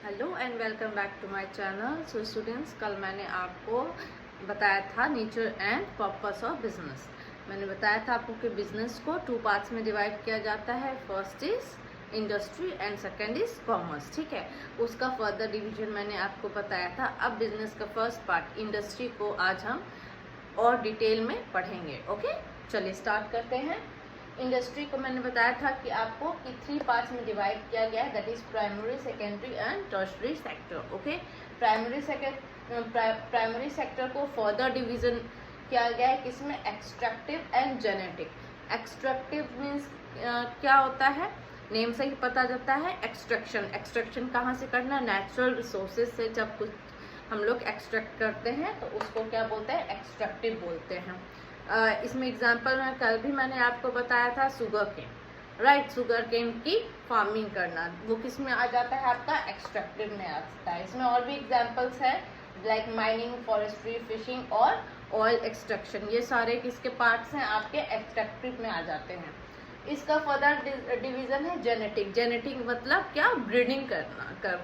Hello and welcome back to my channel. So students, कल मैंने आपको बताया था nature and purpose of business. मैंने बताया था आपको कि बिजनेस को 2 पार्ट्स में डिवाइड किया जाता है। First is industry and second is commerce. ठीक है, उसका फर्दर डिवीजन मैंने आपको बताया था। अब बिजनेस का फर्स्ट पार्ट इंडस्ट्री को आज हम और डिटेल में पढ़ेंगे। ओके, चलिए स्टार्ट करते हैं। इंडस्ट्री को मैंने बताया था कि आपको कि 3 पार्ट्स में डिवाइड किया गया है, that is primary, secondary and tertiary sector. Okay, primary sector को फर्दर डिवीजन किया गया है किसमें, extractive and genetic. Extractive means क्या होता है, नेम से ही पता जाता है। एक्सट्रैक्शन कहाँ से करना, नेचुरल रिसोर्सेज से जब कुछ हम लोग एक्सट्रैक्ट करते हैं तो उसको क्या बोलते हैं, एक्सट्रैक्टिव बोलते हैं। इसमें एग्जांपल में कल भी मैंने आपको बताया था sugar cane, right. Sugar cane की फार्मिंग करना वो किस में आ जाता है, आपका एक्सट्रैक्टिव में आता है। इसमें और भी एग्जांपल्स है लाइक माइनिंग, फॉरेस्ट्री, फिशिंग और ऑयल एक्सट्रैक्शन। ये सारे किसके पार्ट्स हैं, आपके एक्सट्रैक्टिव में आ जाते हैं। इसका फर्दर डिवीजन है जेनेटिक। जेनेटिक मतलब क्या, ब्रीडिंग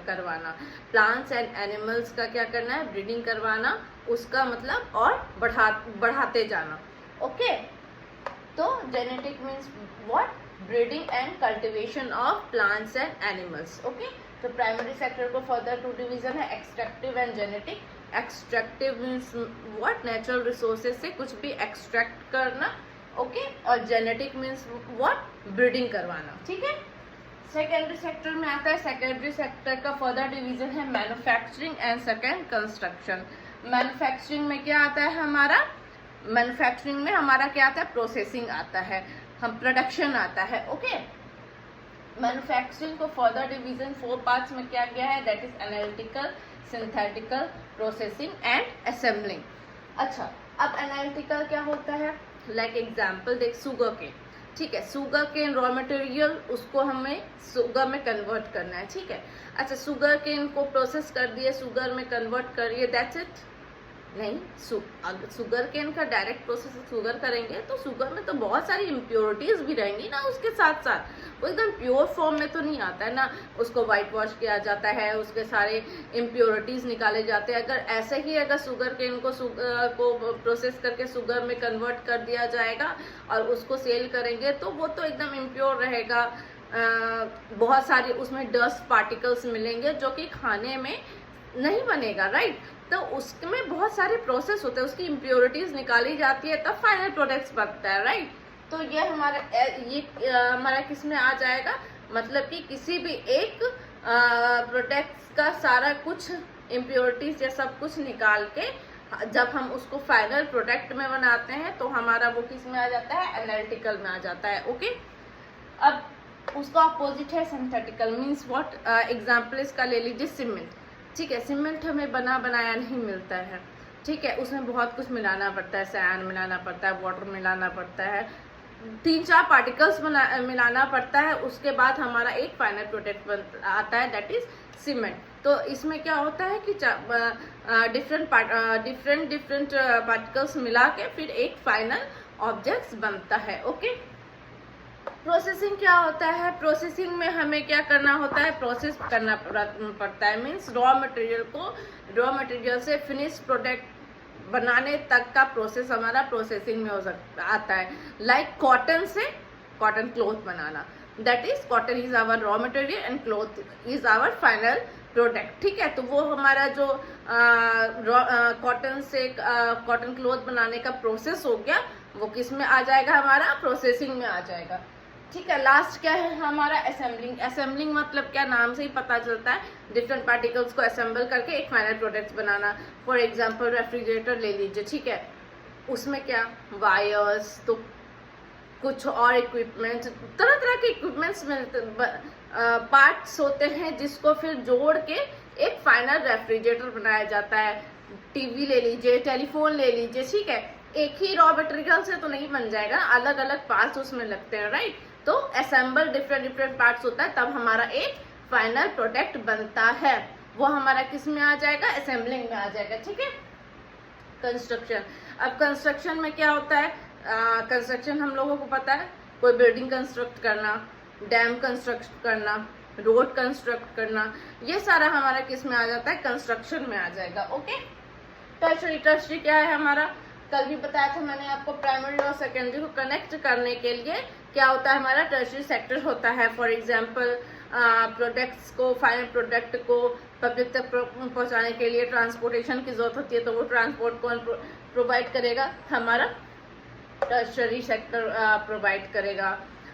करवाना। प्लांट्स एंड एनिमल्स का क्या करना है, ब्रीडिंग करवाना, उसका मतलब और बढ़ाते जाना। ओके, तो genetic means what, breeding and cultivation of plants and animals. Okay, तो प्राइमरी सेक्टर को फर्दर 2 डिवीजन है, extractive and genetic. Extractive means what, natural resources से कुछ भी एक्सट्रैक्ट करना। ओके, और जेनेटिक मीन्स व्हाट, ब्रीडिंग करवाना। ठीक है, सेकेंडरी सेक्टर में आता है। सेकेंडरी सेक्टर का फर्दर डिवीजन है manufacturing and second construction. Manufacturing में क्या आता है हमारा, मैन्युफैक्चरिंग में हमारा क्या आता है, प्रोसेसिंग आता है, हम प्रोडक्शन आता है। ओके, मैन्युफैक्चरिंग को फर्दर डिवीजन 4 पार्ट्स में किया गया है, that is analytical, synthetical, processing and assembling. अच्छा, अब एनालिटिकल क्या होता है, लाइक एग्जाम्पल देख, शुगर केन। ठीक है, शुगर केन रॉ मटेरियल, उसको हमें शुगर में कन्वर्ट करना है। ठीक है, अच्छा, शुगर केन को प्रोसेस कर दिए, शुगर में कन्वर्ट करिए, दैट्स इट। नहीं, शुगर केन का डायरेक्ट प्रोसेस शुगर करेंगे तो शुगर में तो बहुत सारी इम्प्योरिटीज भी रहेंगी ना, उसके साथ साथ वो एकदम प्योर फॉर्म में तो नहीं आता है ना। उसको वाइट वॉश किया जाता है, उसके सारे इम्प्योरिटीज निकाले जाते हैं। अगर ऐसे ही अगर शुगर केन को प्रोसेस करके शुगर में कन्वर्ट कर दिया जाएगा और उसको सेल करेंगे तो वो तो एकदम इम्प्योर रहेगा। बहुत सारी उसमें डस्ट पार्टिकल्स मिलेंगे जो कि खाने में नहीं बनेगा, राइट। तो उसमें बहुत सारे प्रोसेस होते हैं, उसकी इम्प्योरिटीज निकाली जाती है, तब फाइनल प्रोडक्ट्स बनता है, राइट। तो ये हमारा किस में आ जाएगा, मतलब कि किसी भी एक प्रोडक्ट्स का सारा कुछ इम्प्योरिटीज या सब कुछ निकाल के जब हम उसको फाइनल प्रोडक्ट में बनाते हैं तो हमारा वो किस में आ जाता है, एनालिटिकल में आ जाता है। ओके, अब उसका अपोजिट है सिंथेटिकल, मीन्स व्हाट, एग्जाम्पल इसका ले लीजिए सीमेंट। ठीक है, सीमेंट हमें बना बनाया नहीं मिलता है। ठीक है, उसमें बहुत कुछ मिलाना पड़ता है, सैंड मिलाना पड़ता है, वाटर मिलाना पड़ता है, 3-4 पार्टिकल्स मिलाना पड़ता है, उसके बाद हमारा एक फाइनल प्रोडक्ट आता है, दैट इज सीमेंट। तो इसमें क्या होता है कि डिफरेंट पार्टिकल्स मिला के फिर एक फाइनल ऑब्जेक्ट बनता है। ओके, प्रोसेसिंग क्या होता है, प्रोसेसिंग में हमें क्या करना होता है, प्रोसेस करना पड़ता है, मीन्स रॉ मटेरियल से फिनिश प्रोडक्ट बनाने तक का प्रोसेस हमारा प्रोसेसिंग में हो सकता आता है। लाइक कॉटन से कॉटन क्लॉथ बनाना, that is cotton is our raw material and cloth is our final product. ठीक है, तो वो हमारा जो कॉटन से कॉटन क्लॉथ बनाने का प्रोसेस हो गया, वो किस में आ जाएगा, हमारा प्रोसेसिंग में आ जाएगा। ठीक है, लास्ट क्या है हमारा, असेंबलिंग। असेंबलिंग मतलब क्या, नाम से ही पता चलता है, डिफरेंट पार्टिकल्स को असेंबल करके एक final product banana. For example refrigerator ले लीजिए। ठीक है, उसमें क्या, वायर्स, तो कुछ और इक्विपमेंट्स, तरह तरह के इक्विपमेंट्स मिलते, पार्ट्स होते हैं जिसको फिर जोड़ के एक फाइनल रेफ्रिजरेटर बनाया जाता है। टीवी ले लीजिए, टेलीफोन ले लीजिए। ठीक है, एक ही रॉ मटेरियल से तो नहीं बन जाएगा, अलग अलग पार्ट्स उसमें लगते हैं, राइट। तो असेंबल डिफरेंट पार्ट्स होता है, तब हमारा एक फाइनल प्रोडक्ट बनता है, वो हमारा किस में आ जाएगा, असेंबलिंग में आ जाएगा। ठीक है, कंस्ट्रक्शन। अब कंस्ट्रक्शन में क्या होता है, कंस्ट्रक्शन हम लोगों को पता है, कोई बिल्डिंग कंस्ट्रक्ट करना, डैम कंस्ट्रक्ट करना, रोड कंस्ट्रक्ट करना, ये सारा हमारा किस में आ जाता है, कंस्ट्रक्शन में आ जाएगा। ओके, टर्शरी, टर्शरी क्या है हमारा, कल भी बताया था मैंने आपको, प्राइमरी और सेकेंडरी को कनेक्ट करने के लिए क्या होता है हमारा टर्शरी सेक्टर होता है। फॉर एग्जांपल प्रोडक्ट्स को, फाइनल प्रोडक्ट को पब्लिक तक पहुंचाने के लिए ट्रांसपोर्टेशन की जरूरत होती है, तो वो ट्रांसपोर्ट कौन प्रोवाइड करेगा, हमारा टर्शरी सेक्टर प्रोवाइड करेगा।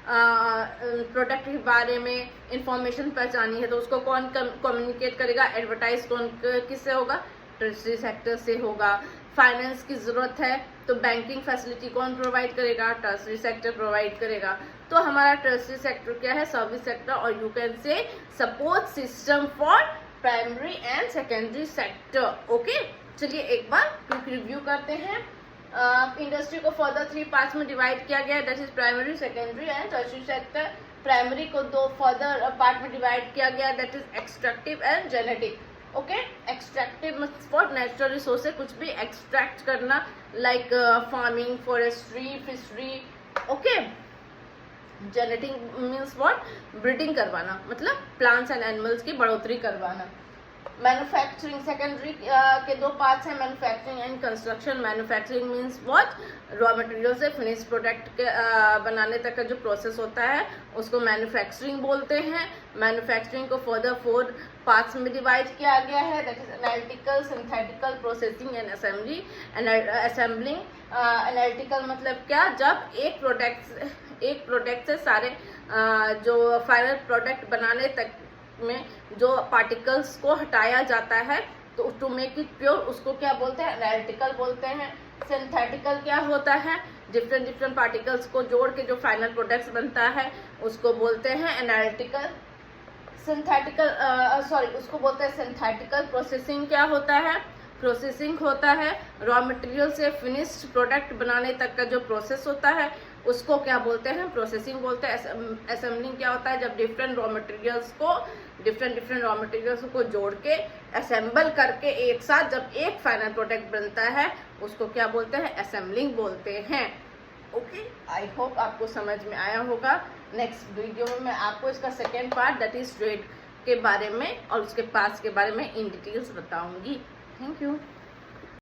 प्रोडक्ट के बारे में इंफॉर्मेशन पहुंचानी है तो उसको कौन कम्युनिकेट करेगा, एडवर्टाइज कौन किससे होगा, टर्शरी सेक्टर से होगा। फाइनेंस की जरूरत है तो बैंकिंग फैसिलिटी कौन प्रोवाइड करेगा, टर्शरी सेक्टर प्रोवाइड करेगा। तो हमारा टर्शरी सेक्टर क्या है, सर्विस सेक्टर, और you can say support system for primary and secondary sector. Okay, चलिए एक बार क्विक रिव्यू करते हैं। इंडस्ट्री को फर्दर 3 पार्ट्स में डिवाइड किया गया है, that is primary, secondary and tertiary sector. Primary को 2 फर्दर पार्ट में डिवाइड किया गया है, that is extractive and genetic. Okay, extractive for natural resources, कुछ भी एक्सट्रैक्ट करना, like farming, forestry, fishery. Okay, genetic means what, breeding करवाना, मतलब प्लांट्स एंड एनिमल्स की बढ़ोतरी करवाना। मैन्युफैक्चरिंग, सेकेंडरी के 2 पार्ट्स हैं, manufacturing and construction. Manufacturing means what, raw material से फिनिश प्रोडक्ट के बनाने तक का जो प्रोसेस होता है उसको मैन्युफैक्चरिंग बोलते हैं। मैन्युफैक्चरिंग को फर्दर 4 पार्ट्स में डिवाइड किया गया है, that is analytical, synthetical, processing and assembly. Assembling, analytical मतलब क्या, जब एक प्रोडक्ट से सारे जो फाइनल प्रोडक्ट बनाने तक में जो पार्टिकल्स को हटाया जाता है तो टू मेक इट प्योर, उसको क्या बोलते हैं, एनालिटिकल बोलते हैं। सिंथेटिकल क्या होता है, डिफरेंट पार्टिकल्स को जोड़ के जो फाइनल प्रोडक्ट्स बनता है उसको बोलते हैं एनालिटिकल। सिंथेटिकल उसको बोलते हैं सिंथेटिकल। प्रोसेसिंग क्या होता है, प्रोसेसिंग होता है रॉ मटेरियल से फिनिश्ड प्रोडक्ट बनाने तक का जो प्रोसेस होता है उसको क्या बोलते हैं, प्रोसेसिंग बोलते हैं। असेंबलिंग क्या होता है, जब डिफरेंट रॉ मटेरियल्स को जोड़ के असेंबल करके एक साथ जब एक फाइनल प्रोडक्ट बनता है उसको क्या बोलते हैं, असेंबलिंग बोलते हैं। ओके, आई होप आपको समझ में आया होगा। नेक्स्ट वीडियो में मैं आपको इसका second part, that is trade के बारे में और उसके पास के बारे में इन डिटेल्स बताऊंगी। Thank you.